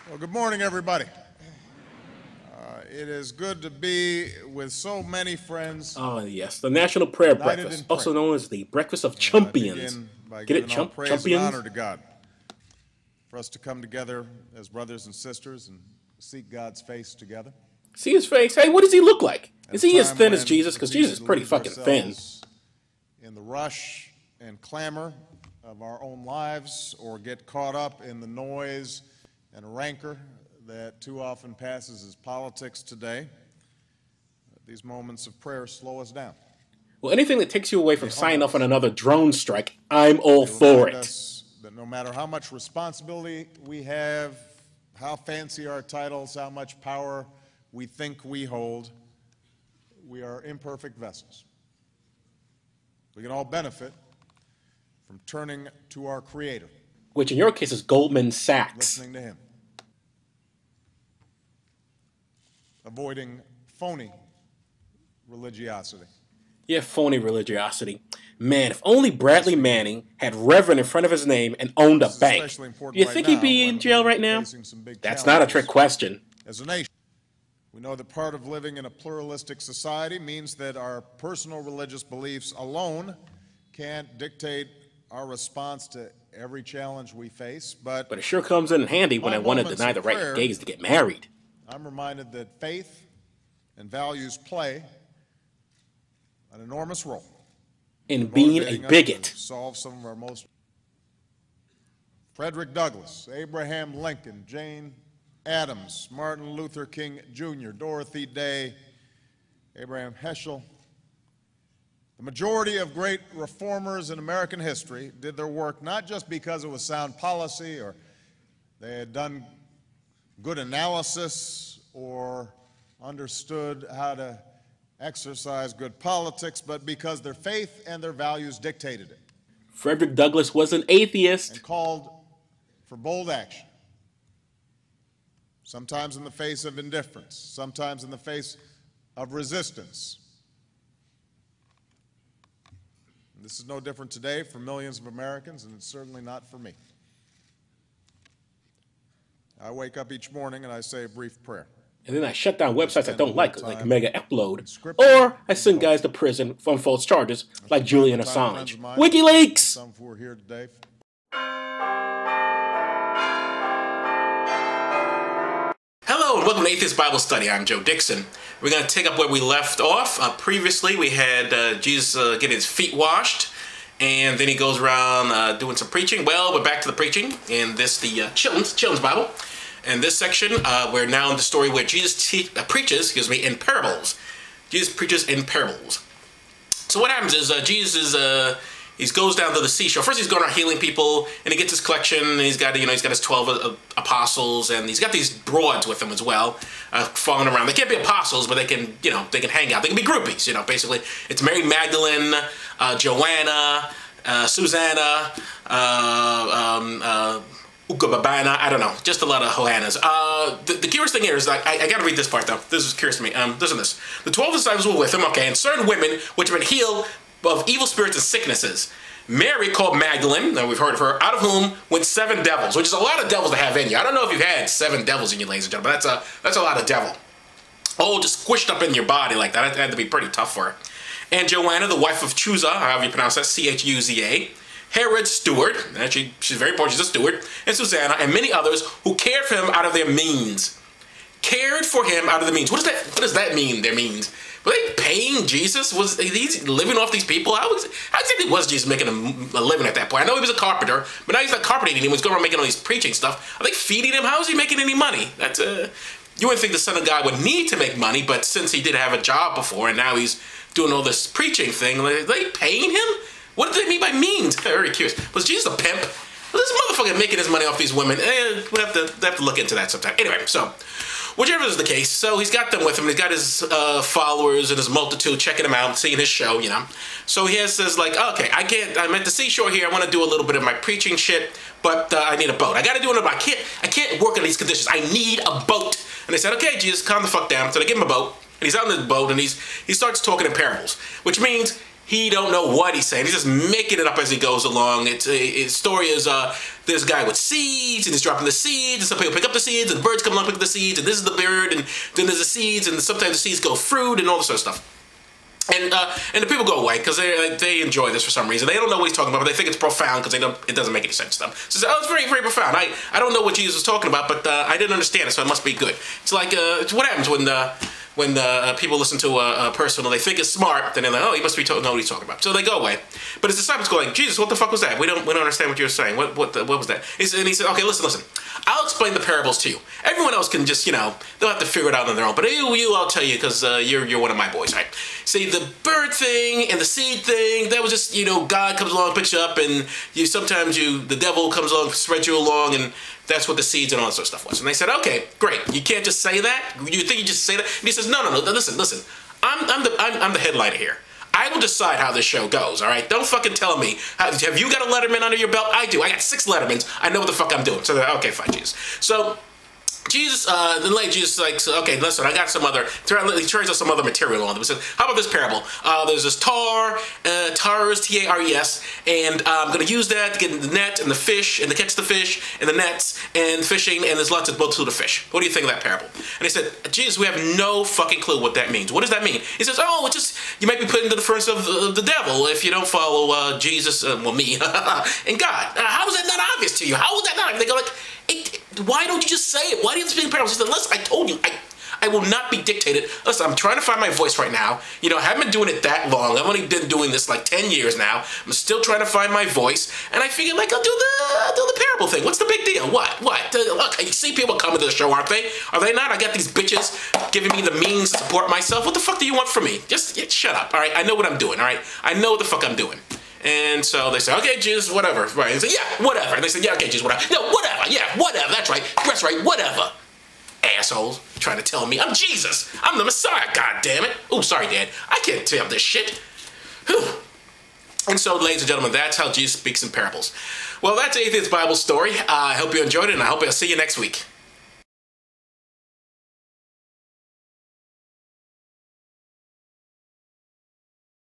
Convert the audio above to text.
Well, good morning, everybody. It is good to be with so many friends. Oh, yes, the National Prayer United Breakfast, in also prayer. known as the Breakfast of I Champions. begin by Get it, giving all praise and Champions? honor to God for us to come together as brothers and sisters and seek God's face together. See his face? Hey, what does he look like? At Is a he as time thin as when Jesus? Because it's Jesus easy is to pretty lose fucking thin. ourselves in the rush and clamor of our own lives, or get caught up in the noise and rancor that too often passes as politics today. These moments of prayer slow us down. Well, anything that takes you away from They signing humble off on us. another drone strike, I'm all They for remind it. us that no matter how much responsibility we have, how fancy our titles, how much power we think we hold, we are imperfect vessels. We can all benefit from turning to our Creator, Which in your case is Goldman Sachs. listening to Him, avoiding phony religiosity. Yeah, phony religiosity. Man, if only Bradley Manning had Reverend in front of his name and owned a This is bank. especially Do important you right think he'd now be in when jail we're right now? facing some big That's not a challenges trick question. as a nation. We know that part of living in a pluralistic society means that our personal religious beliefs alone can't dictate our response to every challenge we face, But it sure comes in handy when my I want to moments deny of the right prayer, of gays to get married. I'm reminded that faith and values play an enormous role In being a motivating us bigot. to solve some of our most. Frederick Douglass, Abraham Lincoln, Jane Addams, Martin Luther King Jr., Dorothy Day, Abraham Heschel. The majority of great reformers in American history did their work not just because it was sound policy or they had done good analysis or understood how to exercise good politics, but because their faith and their values dictated it Frederick Douglass was an atheist. and called for bold action, sometimes in the face of indifference, sometimes in the face of resistance. And this is no different today for millions of Americans, and it's certainly not for me. I wake up each morning and I say a brief prayer. And then I shut down websites I don't like Mega Upload. Scripture Or I and send devotion. guys to prison on false charges like From Julian time to time, friends Assange. of mine, WikiLeaks! some who are here today. Hello and welcome to Atheist Bible Study. I'm Joe Dixon. We're going to take up where we left off. Previously we had Jesus getting his feet washed, and then he goes around doing some preaching. Well, we're back to the preaching in this, the Children's Bible. In this section, we're now in the story where Jesus preaches, in parables. Jesus preaches in parables. So what happens is Jesus he goes down to the seashore. First, he's going around healing people, and he gets his collection. And he's got his 12 apostles, and he's got these broads with him as well, following around. They can't be apostles, but they can hang out. They can be groupies. Basically, it's Mary Magdalene, Joanna, Susanna, Ukababana, I don't know, just a lot of Hohannas. The curious thing here is, I gotta read this part though. This is curious to me. Listen to this. The 12 disciples were with him, okay, and certain women which had been healed of evil spirits and sicknesses. Mary, called Magdalene, now we've heard of her, out of whom went 7 devils, which is a lot of devils to have in you. I don't know if you've had 7 devils in you, ladies and gentlemen, but that's a lot of devil. Oh, just squished up in your body like that. That had to be pretty tough for her. And Joanna, the wife of Chuza, however you pronounce that, Chuza, Herod's steward, actually she's very important, she's a steward, and Susanna, and many others who cared for him out of their means. Cared for him out of the means. What does that mean, their means? Were they paying Jesus? Was he living off these people? How exactly was Jesus making a living at that point? I know he was a carpenter, but now he's not carpeting anymore. He's going around making all these preaching stuff. Are they feeding him? How is he making any money? You wouldn't think the Son of God would need to make money, but since he did have a job before, and now he's doing all this preaching thing, are they paying him? What do they mean by means? I'm very curious. Was Jesus a pimp? Was this motherfucker making his money off these women? We'll have to look into that sometime. Anyway, so whichever is the case, so he's got them with him. He's got his followers and his multitude checking him out, seeing his show, So he says okay, I'm at the seashore here. I want to do a little bit of my preaching shit, but I need a boat. I got to do it. I can't work in these conditions. I need a boat. And they said, okay, Jesus, calm the fuck down. So they give him a boat, and he's out in the boat, and he starts talking in parables, which means He don't know what he's saying. He's just making it up as he goes along. His story is there's a guy with seeds, and he's dropping the seeds, and some people pick up the seeds, and birds come along pick up the seeds, and this is the bird, and then there's the seeds, and sometimes the seeds go fruit, and all this sort of stuff. And the people go away because they enjoy this for some reason. They don't know what he's talking about, but they think it's profound because it doesn't make any sense to them. So it's very, very profound. I don't know what Jesus was talking about, but I didn't understand it, so it must be good. It's like it's what happens when people listen to a person and they think it's smart, then they're like, oh, he must know what he's talking about. So they go away. But his disciples go like, Jesus, what the fuck was that? We don't understand what you're saying. What was that? And he said, okay, listen. I'll explain the parables to you. Everyone else can just, they'll have to figure it out on their own. But I'll tell you because you're one of my boys, right? See, the bird thing and the seed thing, that was just, God comes along, picks you up, and sometimes the devil comes along, spreads you along, and that's what the seeds and all that sort of stuff was. And they said, okay, great. You can't just say that? You think you just say that? And he says, no, listen. I'm the headliner here. I will decide how this show goes, all right? Don't fucking tell me. Have you got a Letterman under your belt? I do. I got 6 Lettermans. I know what the fuck I'm doing. So, okay, fine, Jesus. So, Jesus, the late Jesus, like, okay, listen, I got some other, he turns out some other material on them. He says, how about this parable? There's this tar, tars, T-A-R-E-S, and I'm going to use that to get in the net and the fish, and to catch the fish, and the nets, and fishing, and there's lots of multitude of fish. What do you think of that parable? And he said, Jesus, we have no fucking clue what that means. What does that mean? He says, oh, it's just, you might be put into the furnace of the devil if you don't follow Jesus, me, and God. How is that not obvious to you? How is that not obvious? They go like, why don't you just say it? Why do you have to speak in parables? He said, listen, I told you, I will not be dictated. Listen, I'm trying to find my voice right now. I haven't been doing it that long. I've only been doing this like 10 years now. I'm still trying to find my voice. And I figured, like, I'll do the parable thing. What's the big deal? What? Look, you see people coming to the show, aren't they? Are they not? I got these bitches giving me the means to support myself. What the fuck do you want from me? Just shut up, all right? I know what I'm doing, all right? I know what the fuck I'm doing. And so they say, okay, Jesus, whatever. Right? And they say, yeah, whatever. And they say, yeah, okay, Jesus, whatever. No, whatever. Yeah, whatever. That's right. That's right. Whatever. Assholes trying to tell me I'm Jesus. I'm the Messiah. God damn it. Oh, sorry, Dad. I can't tell this shit. Whew. And so, ladies and gentlemen, that's how Jesus speaks in parables. Well, that's Atheist Bible Story. I hope you enjoyed it, and I hope I'll see you next week.